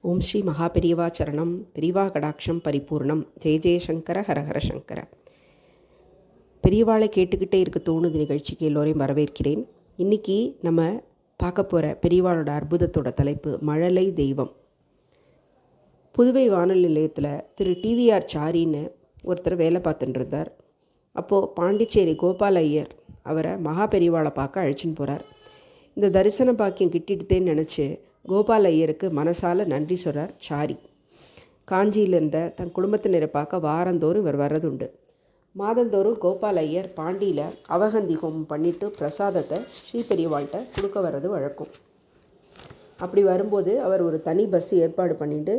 ஓம் ஸ்ரீ மகாபெரிவா சரணம். பெரிவா கடாட்சம் பரிபூர்ணம். ஜெய ஜெயசங்கர ஹரஹர சங்கர. பெரியவாளை கேட்டுக்கிட்டே இருக்க தோணுது நிகழ்ச்சிக்கு எல்லோரையும் வரவேற்கிறேன். இன்றைக்கி நம்ம பார்க்க போகிற பெரியவாளோட அற்புதத்தோட தலைப்பு மழலை தெய்வம். புதுவை வானொலி நிலையத்தில் திரு டிவிஆர் சாரின்னு ஒருத்தர் வேலை பார்த்துட்டு இருந்தார். அப்போது பாண்டிச்சேரி கோபால் ஐயர் அவரை மகாபெரிவாளை பார்க்க அழைச்சின்னு போகிறார். இந்த தரிசன பாக்கியம் கிட்டிடுதேன்னு நினச்சி கோபால் ஐயருக்கு மனசால் நன்றி சொல்கிறார் சாரி. காஞ்சியில் இருந்த தன் குடும்பத்தினரை பார்க்க வாரந்தோறும் இவர் வர்றதுண்டு. மாதந்தோறும் கோபால் ஐயர் பாண்டியில் அவகந்தி ஹோமம் பண்ணிவிட்டு பிரசாதத்தை ஸ்ரீ பெரியவாள்கிட்ட கொடுக்க வர்றது வழக்கம். அப்படி வரும்போது அவர் ஒரு தனி பஸ் ஏற்பாடு பண்ணிட்டு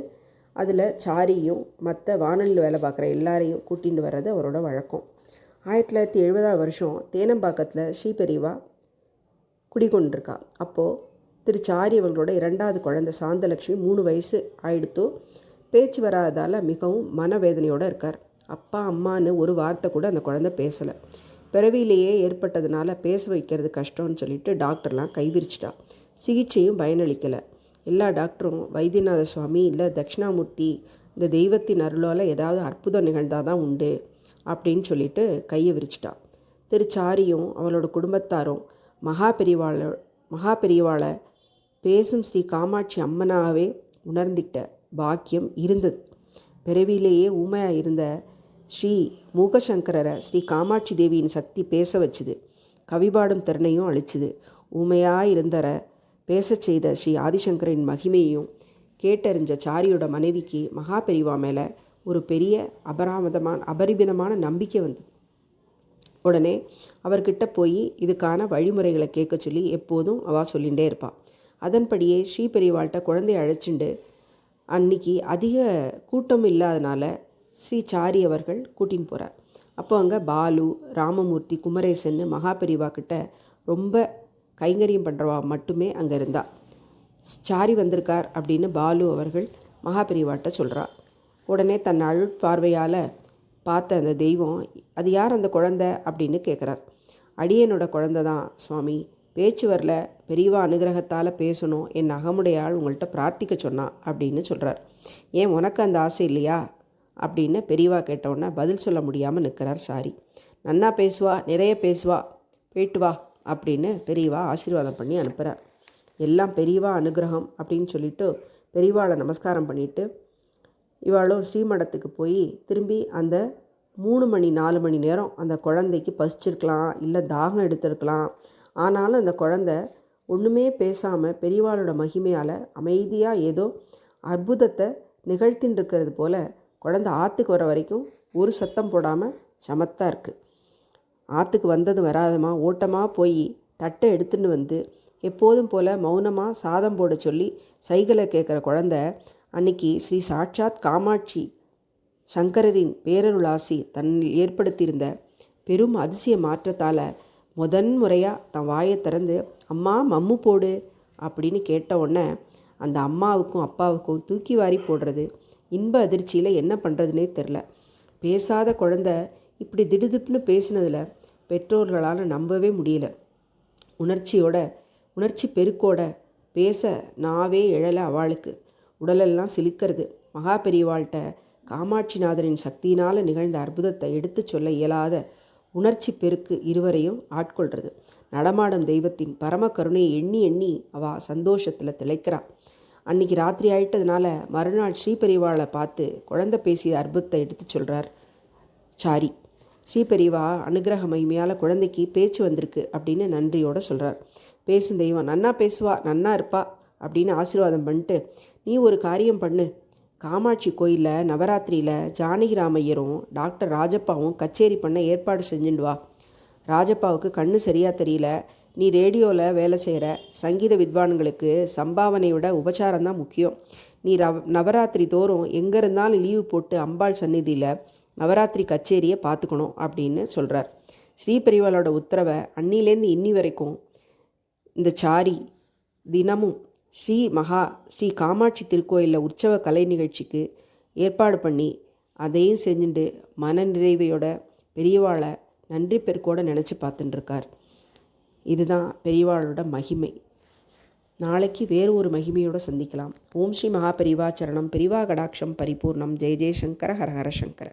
அதில் சாரியும் மற்ற வானொலியில் வேலை பார்க்குற எல்லாரையும் கூட்டிகிட்டு வர்றது அவரோட வழக்கம். 1970 தேனம்பாக்கத்தில் ஸ்ரீ பெரியவா குடிக்கொண்டிருக்கா. அப்போது திருச்சாரி அவர்களோட 2வது குழந்தை சாந்தலட்சுமி 3 வயசு ஆயிடுத்தோ. பேச்சு வராததால் மிகவும் மனவேதனையோடு இருக்கார். அப்பா அம்மானு ஒரு வார்த்தை கூட அந்த குழந்தை பேசலை. பிறவியிலேயே ஏற்பட்டதுனால பேச வைக்கிறது கஷ்டம்னு சொல்லிட்டு டாக்டர்லாம் கைவிரிச்சிட்டா. சிகிச்சையும் பயனளிக்கலை. எல்லா டாக்டரும் வைத்தியநாத சுவாமி இல்லை தட்சிணாமூர்த்தி இந்த தெய்வத்தின் அருளால் ஏதாவது அற்புதம் நிகழ்ந்தால் தான் உண்டு அப்படின்னு சொல்லிட்டு கையை விரிச்சிட்டா. திருச்சாரியும் அவளோட குடும்பத்தாரும் மகாபெரிவாளை பேசும் ஸ்ரீ காமாட்சி அம்மனாகவே உணர்ந்திட்ட பாக்கியம் இருந்தது. பிறவியிலேயே ஊமையாக இருந்த ஸ்ரீ மூகசங்கரரை ஸ்ரீ காமாட்சி தேவியின் சக்தி பேச வச்சுது. கவிபாடும் திறனையும் அளிச்சுது. ஊமையாக இருந்தரை பேச செய்த ஸ்ரீ ஆதிசங்கரின் மகிமையையும் கேட்டறிஞ்ச சாரியோட மனைவிக்கு மகாபெரிவா மேலே ஒரு பெரிய அபரிமிதமான நம்பிக்கை வந்தது. உடனே அவர்கிட்ட போய் இதுக்கான வழிமுறைகளை கேட்க சொல்லி எப்போதும் அவள் சொல்லிகிட்டே இருப்பாள். அதன்படியே ஸ்ரீ பெரியவாள்கிட்ட குழந்தைய அழைச்சிண்டு அன்னைக்கு அதிக கூட்டம் இல்லாதனால ஸ்ரீ சாரி அவர்கள் கூட்டின்னு போகிறார். அப்போ அங்கே பாலு, ராமமூர்த்தி, குமரேசன்னு மகாபெரிவா கிட்ட ரொம்ப கைங்கரியம் பண்ணுறவா மட்டுமே அங்கே இருந்தா. சாரி வந்திருக்கார் அப்படின்னு பாலு அவர்கள் மகாபெரிவாட்ட சொல்கிறா. உடனே தன் அழுட்பார்வையால் பார்த்த அந்த தெய்வம், அது யார் அந்த குழந்தை அப்படின்னு கேட்குறார். அடியனோட குழந்தை தான் சுவாமி, பேச்சு வரல, பெரியவா அனுகிரகத்தால் பேசணும், என் அகமுடையாள் உங்கள்கிட்ட பிரார்த்திக்க சொன்னா அப்படின்னு சொல்கிறார். ஏன் உனக்கு அந்த ஆசை இல்லையா அப்படின்னு பெரியவா கேட்டவுடனே பதில் சொல்ல முடியாமல் நிற்கிறார் சாரி. நன்னா பேசுவா, நிறைய பேசுவா, போயிட்டு வா அப்படின்னு பெரியவா ஆசீர்வாதம் பண்ணி அனுப்புகிறார். எல்லாம் பெரியவா அனுகிரகம் அப்படின்னு சொல்லிவிட்டு பெரியவாளை நமஸ்காரம் பண்ணிவிட்டு இவாளும் ஸ்ரீமடத்துக்கு போய் திரும்பி அந்த 3 மணி 4 மணி நேரம் அந்த குழந்தைக்கு பசிச்சிருக்கலாம், இல்லை தாகம் எடுத்திருக்கலாம். ஆனாலும் அந்த குழந்தை ஒன்றுமே பேசாமல் பெரியவாளோட மகிமையால் அமைதியாக ஏதோ அற்புதத்தை நிகழ்த்தின்னு இருக்கிறது போல் குழந்தை ஆற்றுக்கு வர வரைக்கும் ஒரு சத்தம் போடாமல் சமத்தாக இருக்குது. ஆற்றுக்கு வந்தது வராதமா ஓட்டமாக போய் தட்டை எடுத்துன்னு வந்து எப்போதும் போல் மௌனமாக சாதம் போட சொல்லி சைகளை கேட்குற குழந்தை அன்னைக்கு ஸ்ரீ சாட்சாத் காமாட்சி சங்கரரின் பேரருளாசி தன்னில் ஏற்படுத்தியிருந்த பெரும் அதிசய மாற்றத்தால் முறையாக தன் வாயை திறந்து அம்மா மம்மு போடு அப்படின்னு கேட்ட உடனே அந்த அம்மாவுக்கும் அப்பாவுக்கும் தூக்கி வாரி போடுறது இன்ப அதிர்ச்சியில் என்ன பண்ணுறதுனே தெரில. பேசாத குழந்தை இப்படி திடுதிப்புன்னு பேசினதில் பெற்றோர்களால் நம்பவே முடியல. உணர்ச்சி பெருக்கோட பேச நாவே எழலை. அவளுக்கு உடலெல்லாம் சிலிக்கிறது. மகாபெரிவாள்கிட்ட காமாட்சிநாதரின் சக்தியினால் நிகழ்ந்த அற்புதத்தை எடுத்து சொல்ல இயலாத உணர்ச்சி பெருக்கு இருவரையும் ஆட்கொள்கிறது. நடமாடும் தெய்வத்தின் பரம கருணையை எண்ணி எண்ணி அவள் சந்தோஷத்தில் திளைக்கிறா. அன்றைக்கி ராத்திரி ஆயிட்டதுனால மறுநாள் ஸ்ரீ பெரியவாளை பார்த்து குழந்தை பேசிய அற்புதத்தை எடுத்து சொல்கிறார் சாரி. ஸ்ரீ பெரியவா அனுகிரக மகிமையால் குழந்தைக்கு பேச்சு வந்திருக்கு அப்படின்னு நன்றியோடு சொல்கிறார். பேசும் தெய்வம் நன்னா பேசுவா, நன்னா இருப்பா அப்படின்னு ஆசீர்வாதம் பண்ணிட்டு, நீ ஒரு காரியம் பண்ணு, காமாட்சி கோயிலில் நவராத்திரியில் ஜானகிராமையரும் டாக்டர் ராஜப்பாவும் கச்சேரி பண்ண ஏற்பாடு செஞ்சுட்டு வா. ராஜப்பாவுக்கு கண்ணு சரியாக தெரியல, நீ ரேடியோவில் வேலை செய்கிற சங்கீத வித்வான்களுக்கு சம்பாவனையோட உபச்சாரம் தான் முக்கியம். நீ நவராத்திரி தோறும் எங்கே இருந்தாலும் லீவு போட்டு அம்பாள் சந்நிதியில் நவராத்திரி கச்சேரியை பார்த்துக்கணும் அப்படின்னு சொல்கிறார். ஸ்ரீ பெரியவாளோட உத்தரவை அன்னிலேருந்து இன்னி வரைக்கும் இந்த சாரி தினமும் ஸ்ரீ காமாட்சி திருக்கோயிலில் உற்சவ கலை நிகழ்ச்சிக்கு ஏற்பாடு பண்ணி அதையும் செஞ்சுட்டு மன நிறைவையோட பெரியவாளை நன்றி பெருக்கோடு நினச்சி பார்த்துட்டுருக்கார். இதுதான் பெரியவாளோட மகிமை. நாளைக்கு வேறு ஒரு மகிமையோடு சந்திக்கலாம். ஓம் ஸ்ரீ மகா பெரிவா சரணம். பெரிவா கடாட்சம் பரிபூர்ணம். ஜெய ஜெயசங்கர ஹர ஹர சங்கர.